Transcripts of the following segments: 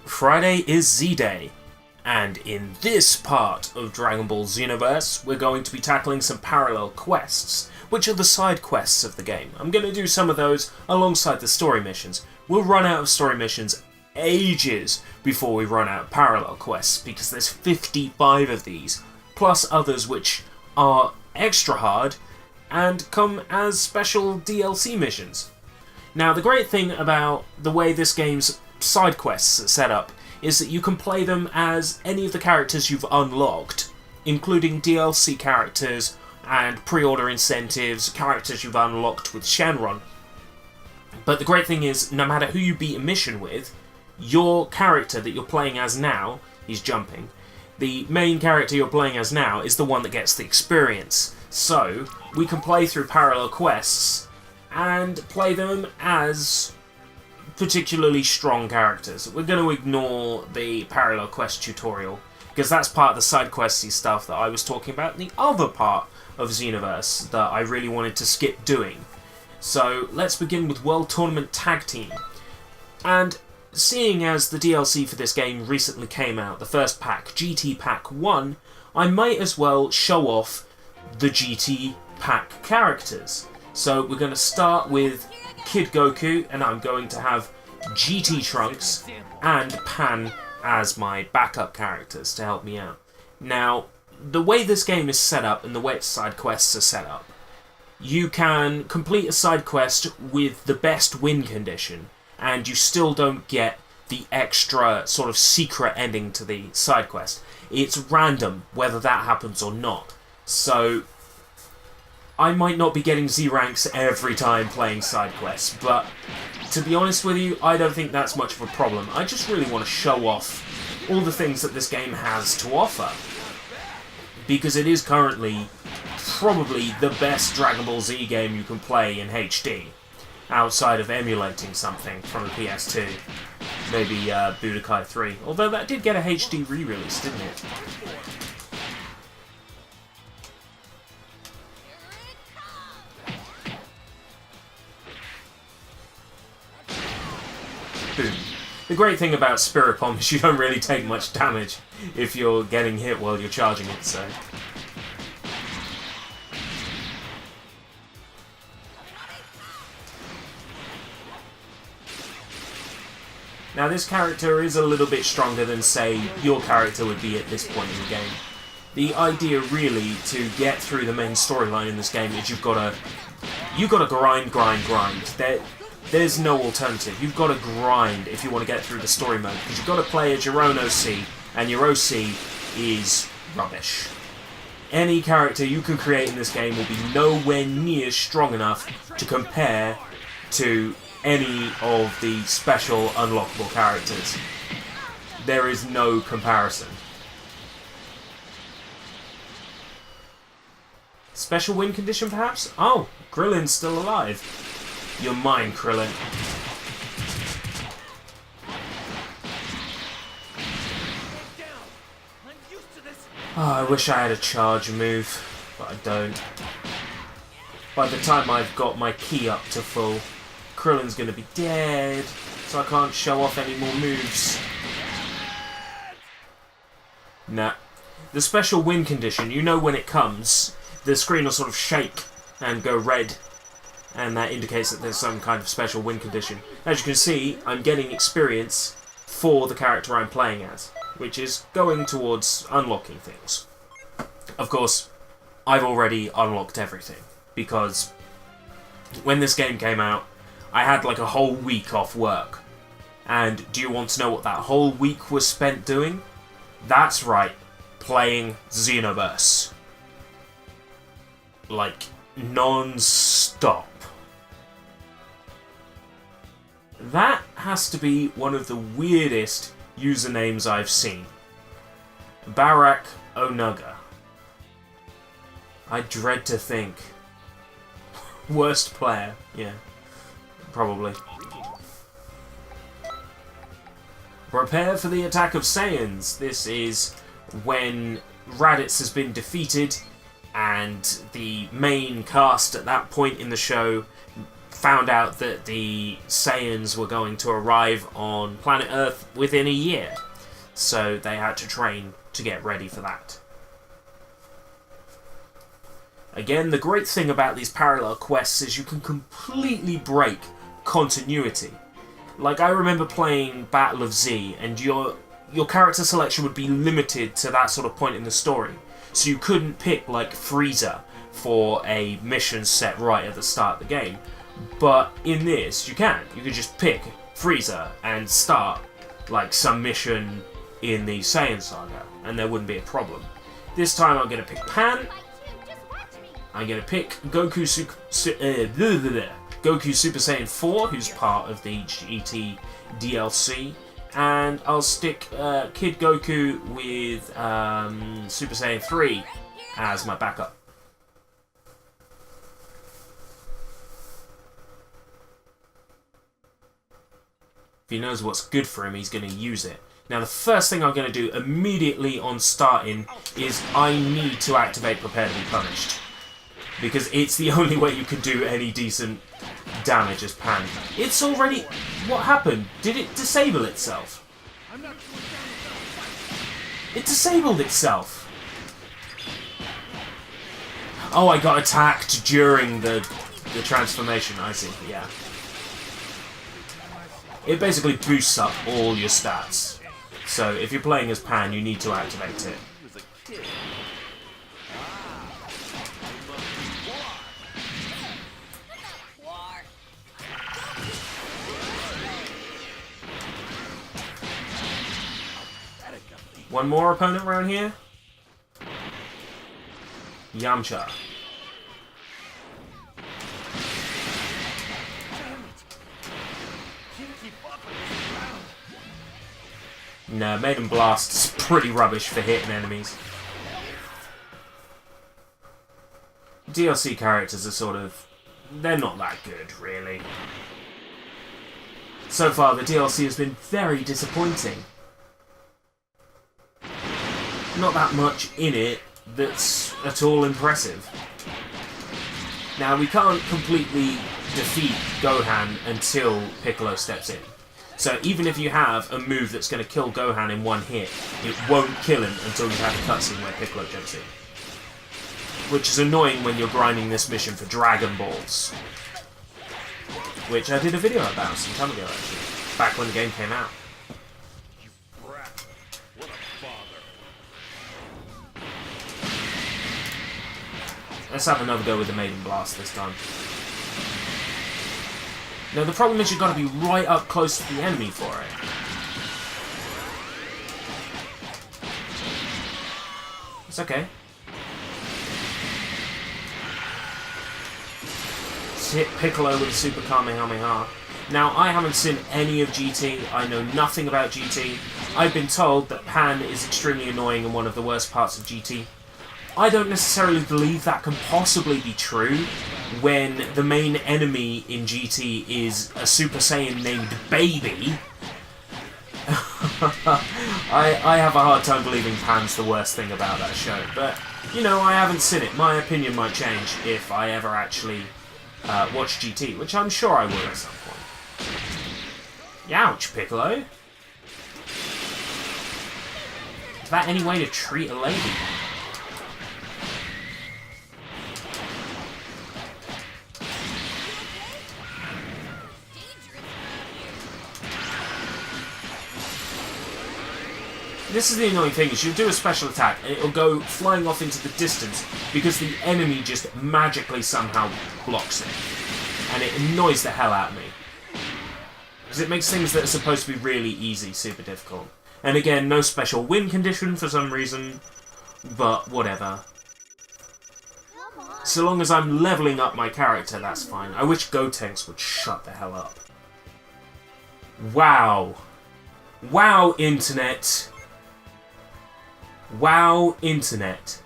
Friday is Z-Day, and in this part of Dragon Ball XenoVerse, we're going to be tackling some parallel quests, which are the side quests of the game. I'm going to do some of those alongside the story missions. We'll run out of story missions ages before we run out of parallel quests, because there's 55 of these, plus others which are extra hard and come as special DLC missions. Now, the great thing about the way this game's side quests are set up is that you can play them as any of the characters you've unlocked, including DLC characters and pre-order incentives, characters you've unlocked with Shenron. But the great thing is, no matter who you beat a mission with, your character that you're playing as now, he's jumping, the main character you're playing as now is the one that gets the experience. So, we can play through parallel quests and play them as particularly strong characters. We're going to ignore the parallel quest tutorial, because that's part of the side questy stuff that I was talking about in the other part of Xenoverse that I really wanted to skip doing. So let's begin with World Tournament Tag Team. And seeing as the DLC for this game recently came out, the first pack, GT Pack 1, I might as well show off the GT Pack characters. So we're going to start with Kid Goku, and I'm going to have GT Trunks and Pan as my backup characters to help me out. Now, the way this game is set up and the way its side quests are set up, you can complete a side quest with the best win condition, and you still don't get the extra sort of secret ending to the side quest. It's random whether that happens or not. So I might not be getting Z ranks every time playing side quests, but to be honest with you, I don't think that's much of a problem. I just really want to show off all the things that this game has to offer, because it is currently probably the best Dragon Ball Z game you can play in HD, outside of emulating something from the PS2, maybe Budokai 3, although that did get a HD re-release, didn't it? Boom. The great thing about Spirit Bomb is you don't really take much damage if you're getting hit while you're charging it, so. Now this character is a little bit stronger than, say, your character would be at this point in the game. The idea really to get through the main storyline in this game is you've got to grind. There's no alternative. You've got to grind if you want to get through the story mode, because you've got to play as your own OC, and your OC is rubbish. Any character you can create in this game will be nowhere near strong enough to compare to any of the special unlockable characters. There is no comparison. Special win condition, perhaps? Oh, Krillin's still alive. You're mine, Krillin. Oh, I wish I had a charge move, but I don't. By the time I've got my ki up to full, Krillin's gonna be dead, so I can't show off any more moves. Nah. The special win condition, you know when it comes, the screen will sort of shake and go red, and that indicates that there's some kind of special win condition. As you can see, I'm getting experience for the character I'm playing as, which is going towards unlocking things. Of course, I've already unlocked everything, because when this game came out, I had like a whole week off work. And do you want to know what that whole week was spent doing? That's right, playing XenoVerse. Like, non-stop. That has to be one of the weirdest usernames I've seen. Barak Onuga. I dread to think. Worst player, yeah. Probably. Prepare for the attack of Saiyans. This is when Raditz has been defeated and the main cast at that point in the show found out that the Saiyans were going to arrive on planet Earth within a year. So they had to train to get ready for that. Again, the great thing about these parallel quests is you can completely break continuity. Like, I remember playing Battle of Z, and your character selection would be limited to that sort of point in the story. So you couldn't pick, like, Frieza for a mission set right at the start of the game. But in this, you can. You could just pick Frieza and start, like, some mission in the Saiyan Saga, and there wouldn't be a problem. This time I'm going to pick Pan. I'm going to pick Goku Super Saiyan 4, who's part of the GT DLC. And I'll stick Kid Goku with Super Saiyan 3 as my backup. If he knows what's good for him, he's going to use it. Now, the first thing I'm going to do immediately on starting is I need to activate Prepare to be Punished. Because it's the only way you can do any decent damage as Pan. It's already... What happened? Did it disable itself? It disabled itself! Oh, I got attacked during the transformation, I see, yeah. It basically boosts up all your stats. So if you're playing as Pan, you need to activate it. One more opponent around here. Yamcha. No, Maiden Blast is pretty rubbish for hitting enemies. DLC characters are sort of... They're not that good, really. So far, the DLC has been very disappointing. Not that much in it that's at all impressive. Now, we can't completely defeat Gohan until Piccolo steps in. So even if you have a move that's going to kill Gohan in one hit, it won't kill him until you've had a cutscene where Piccolo jumps in. Which is annoying when you're grinding this mission for Dragon Balls. Which I did a video about some time ago, actually. Back when the game came out. Let's have another go with the Maiden Blast this time. Now the problem is you've got to be right up close to the enemy for it. It's okay. Let's hit Piccolo with a Super Kamehameha. Now, I haven't seen any of GT, I know nothing about GT. I've been told that Pan is extremely annoying and one of the worst parts of GT. I don't necessarily believe that can possibly be true when the main enemy in GT is a Super Saiyan named Baby. I have a hard time believing Pan's the worst thing about that show, but, you know, I haven't seen it. My opinion might change if I ever actually watch GT, which I'm sure I will at some point. Youch, Piccolo. Is that any way to treat a lady? This is the annoying thing, is you'll do a special attack and it'll go flying off into the distance because the enemy just magically somehow blocks it. And it annoys the hell out of me. Because it makes things that are supposed to be really easy super difficult. And again, no special win condition for some reason, but whatever. So long as I'm leveling up my character, that's fine. I wish Gotenks would shut the hell up. Wow. Wow, Internet. Wow, Internet.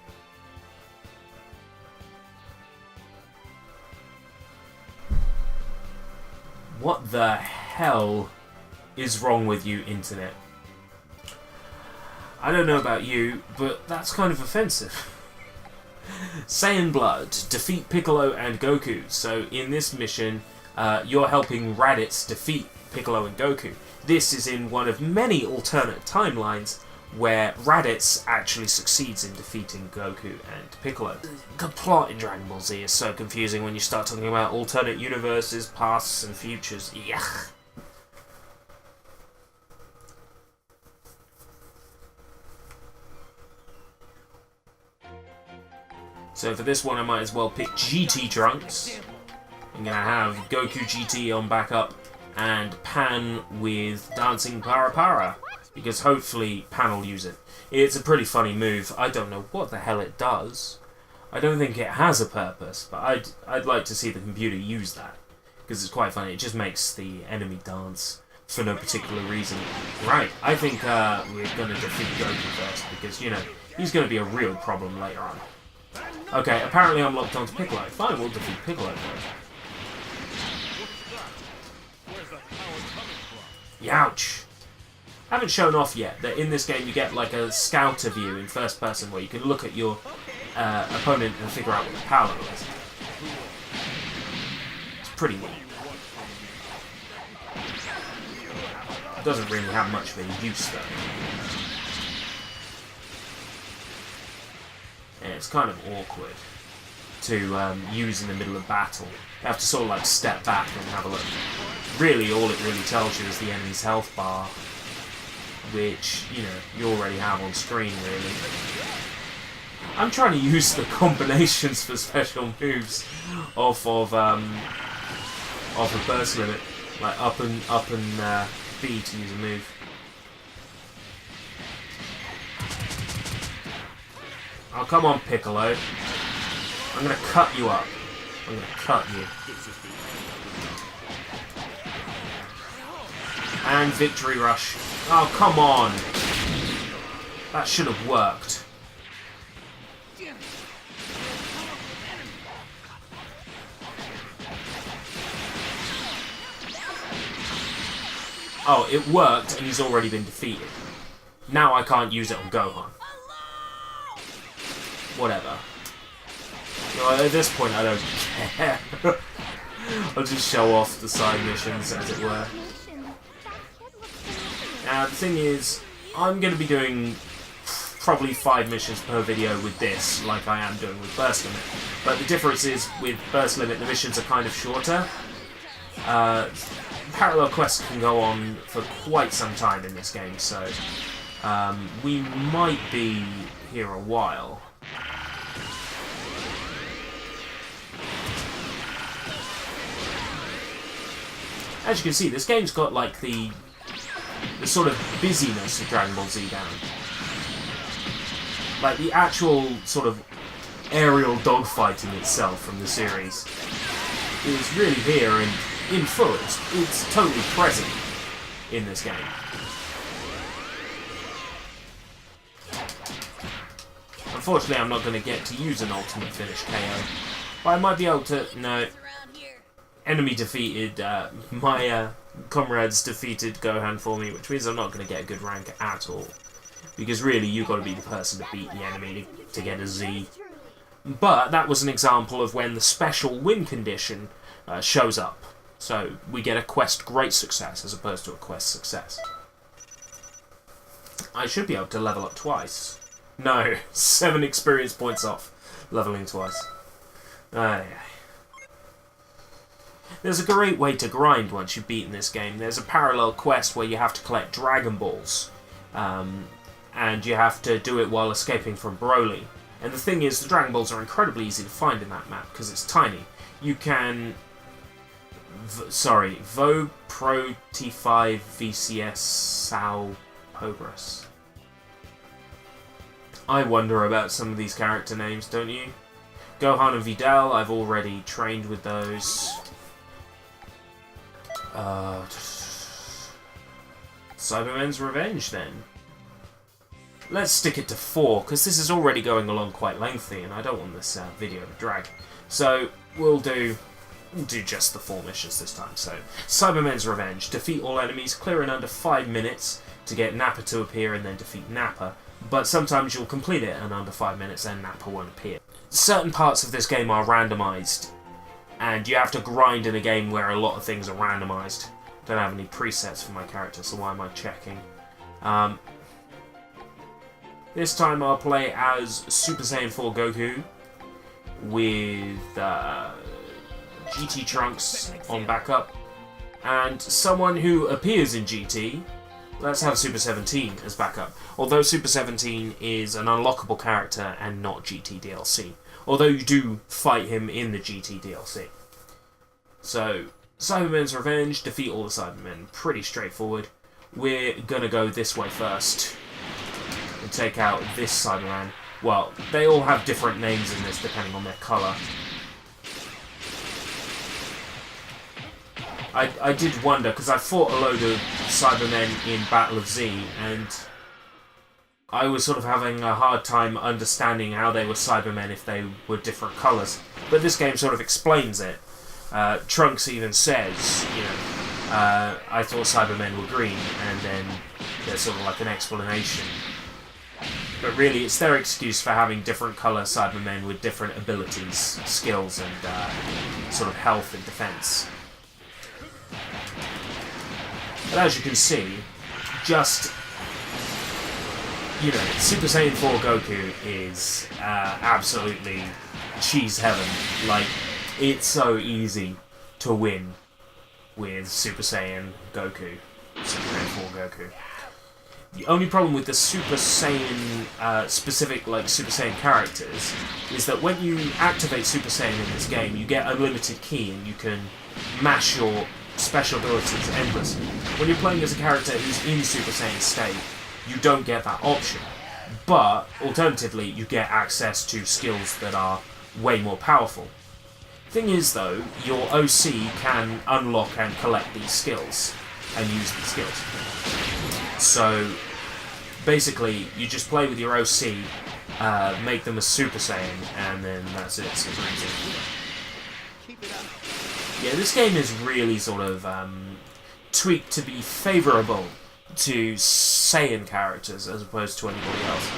What the hell is wrong with you, Internet? I don't know about you, but that's kind of offensive. Saiyan Blood. Defeat Piccolo and Goku. So in this mission, you're helping Raditz defeat Piccolo and Goku. This is in one of many alternate timelines where Raditz actually succeeds in defeating Goku and Piccolo. The plot in Dragon Ball Z is so confusing when you start talking about alternate universes, pasts and futures. Yuck. So for this one I might as well pick GT Trunks. I'm going to have Goku GT on backup and Pan with Dancing Para Para, because hopefully Pan will use it. It's a pretty funny move. I don't know what the hell it does. I don't think it has a purpose, but I'd like to see the computer use that, because it's quite funny. It just makes the enemy dance for no particular reason. Right, I think we're going to defeat Goku first, because, you know, he's going to be a real problem later on. Okay, apparently I'm locked onto Piccolo. Fine, we'll defeat Piccolo first. Youch! Haven't shown off yet that in this game you get like a scouter view in first person where you can look at your opponent and figure out what the power is. It's pretty neat. It doesn't really have much of a use though. And it's kind of awkward to use in the middle of battle. You have to sort of like step back and have a look. Really, all it really tells you is the enemy's health bar, which, you know, you already have on screen, really. I'm trying to use the combinations for special moves off of a burst limit, like up and B to use a move. Oh, come on, Piccolo. I'm gonna cut you up. I'm gonna cut you. And Victory Rush. Oh, come on! That should have worked. Oh, it worked and he's already been defeated. Now I can't use it on Gohan. Whatever. Well, at this point I don't care. I'll just show off the side missions, as it were. Now, the thing is, I'm going to be doing probably 5 missions per video with this, like I am doing with Burst Limit. But the difference is, with Burst Limit, the missions are kind of shorter. Parallel quests can go on for quite some time in this game, so we might be here a while. As you can see, this game's got like the sort of busyness of Dragon Ball Z down. Like the actual sort of aerial dogfighting itself from the series is really here and in full. It's totally present in this game. Unfortunately, I'm not going to get to use an ultimate finish KO, but I might be able to. No. Enemy defeated, my comrades defeated Gohan for me, which means I'm not going to get a good rank at all. Because really, you've got to be the person to beat the enemy to get a Z. But that was an example of when the special win condition shows up. So we get a quest great success as opposed to a quest success. I should be able to level up twice. No, 7 experience points off leveling twice. Yeah. There's a great way to grind once you've beaten this game. There's a parallel quest where you have to collect Dragon Balls. And you have to do it while escaping from Broly. And the thing is, the Dragon Balls are incredibly easy to find in that map, because it's tiny. You can... Vo Pro T5 VCS Sao Progress. I wonder about some of these character names, don't you? Gohan and Videl, I've already trained with those. Cybermen's Revenge, then. Let's stick it to 4, because this is already going along quite lengthy, and I don't want this video to drag. So, we'll do just the 4 missions this time. So, Cybermen's Revenge. Defeat all enemies, clear in under 5 minutes to get Nappa to appear, and then defeat Nappa. But sometimes you'll complete it in under 5 minutes, and Nappa won't appear. Certain parts of this game are randomized and you have to grind in a game where a lot of things are randomized. Don't have any presets for my character, so why am I checking? This time I'll play as Super Saiyan 4 Goku with GT Trunks on backup, and someone who appears in GT. Let's have Super 17 as backup, although Super 17 is an unlockable character and not GT DLC, although you do fight him in the GT DLC. So, Cybermen's Revenge, defeat all the Cybermen, pretty straightforward. We're gonna go this way first and take out this Cyberman. Well, they all have different names in this depending on their colour. I did wonder, because I fought a load of Cybermen in Battle of Z, and I was sort of having a hard time understanding how they were Cybermen if they were different colours. But this game sort of explains it. Trunks even says, you know, I thought Cybermen were green, and then there's sort of like an explanation. But really, it's their excuse for having different colour Cybermen with different abilities, skills, and sort of health and defence. But as you can see, just, you know, Super Saiyan 4 Goku is absolutely cheese heaven. Like, it's so easy to win with Super Saiyan Goku, Super Saiyan 4 Goku. The only problem with the Super Saiyan, specific, like, Super Saiyan characters, is that when you activate Super Saiyan in this game, you get unlimited ki and you can mash your special abilities endlessly. When you're playing as a character who's in Super Saiyan state, you don't get that option. But, alternatively, you get access to skills that are way more powerful. Thing is, though, your OC can unlock and collect these skills and use these skills. So, basically, you just play with your OC, make them a Super Saiyan, and then that's it. So yeah, this game is really sort of tweaked to be favourable to Saiyan characters as opposed to anybody else.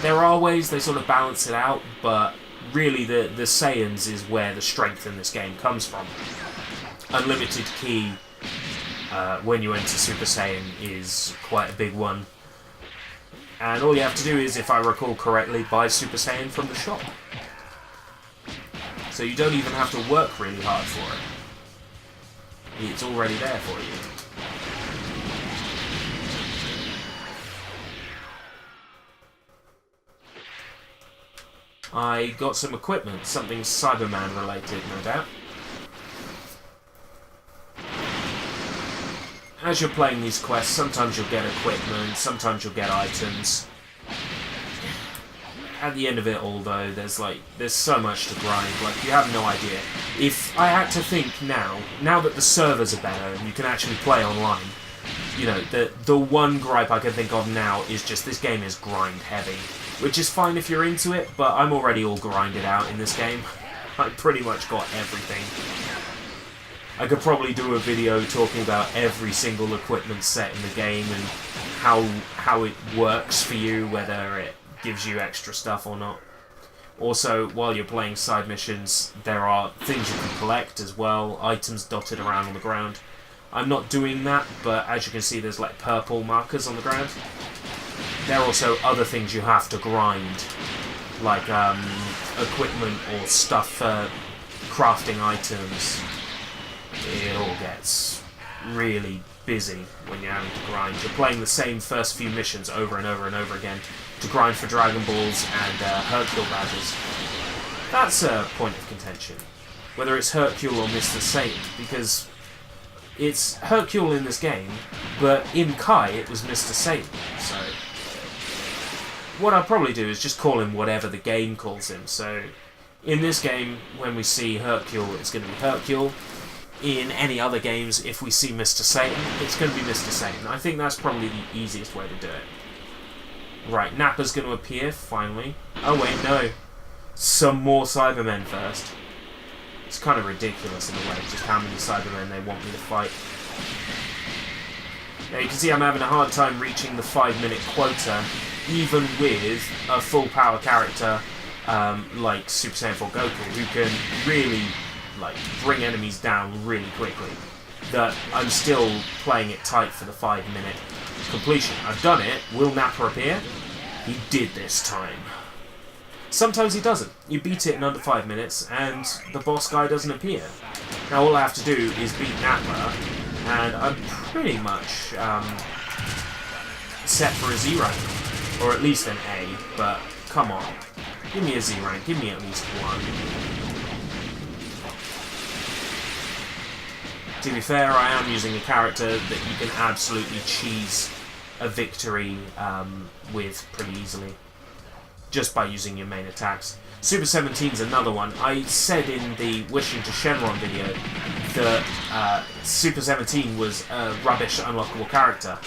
There are ways they sort of balance it out, but really the Saiyans is where the strength in this game comes from. Unlimited ki when you enter Super Saiyan is quite a big one. And all you have to do is, if I recall correctly, buy Super Saiyan from the shop. So you don't even have to work really hard for it. It's already there for you. I got some equipment, something Cyberman related, no doubt. As you're playing these quests, sometimes you'll get equipment, sometimes you'll get items. At the end of it all, though, there's so much to grind, like, you have no idea. If I had to think now that the servers are better and you can actually play online, you know, the one gripe I can think of now is just this game is grind heavy. Which is fine if you're into it, but I'm already all grinded out in this game. I pretty much got everything. I could probably do a video talking about every single equipment set in the game and how it works for you, whether it gives you extra stuff or not. Also, while you're playing side missions, there are things you can collect as well, items dotted around on the ground. I'm not doing that, but as you can see, there's like purple markers on the ground. There are also other things you have to grind, like equipment or stuff for crafting items. It all gets really busy when you're having to grind. You're playing the same first few missions over and over and over again to grind for Dragon Balls and Hercule badges. That's a point of contention, whether it's Hercule or Mr. Satan, because it's Hercule in this game, but in Kai it was Mr. Satan, so what I'll probably do is just call him whatever the game calls him. So in this game, when we see Hercule, it's going to be Hercule. In any other games, if we see Mr. Satan, it's going to be Mr. Satan. I think that's probably the easiest way to do it. Right, Nappa's going to appear, finally. Oh wait, no. Some more Cybermen first. It's kind of ridiculous in a way, just how many Cybermen they want me to fight. Now you can see I'm having a hard time reaching the 5-minute quota, even with a full power character like Super Saiyan 4 Goku, who can really like bring enemies down really quickly, that I'm still playing it tight for the 5-minute completion. I've done it. Will Nappa appear? He did this time. Sometimes he doesn't. You beat it in under 5 minutes and the boss guy doesn't appear. Now all I have to do is beat Nappa and I'm pretty much set for a Z rank. Or at least an A, but come on. Give me a Z rank. Give me at least one. To be fair, I am using a character that you can absolutely cheese a victory with pretty easily, just by using your main attacks. Super 17's another one. I said in the Wishing to Shenron video that Super 17 was a rubbish unlockable character.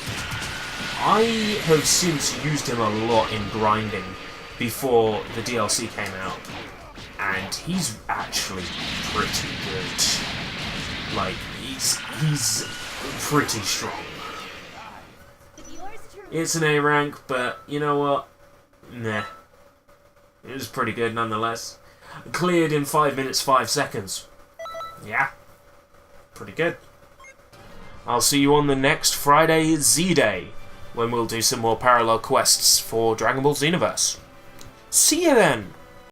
I have since used him a lot in grinding before the DLC came out, and he's actually pretty good. Like, he's pretty strong. It's an A rank, but you know what? Nah. It was pretty good nonetheless. Cleared in 5 minutes 5 seconds. Yeah. Pretty good. I'll see you on the next Friday Z-Day, when we'll do some more parallel quests for Dragon Ball Xenoverse. See you then!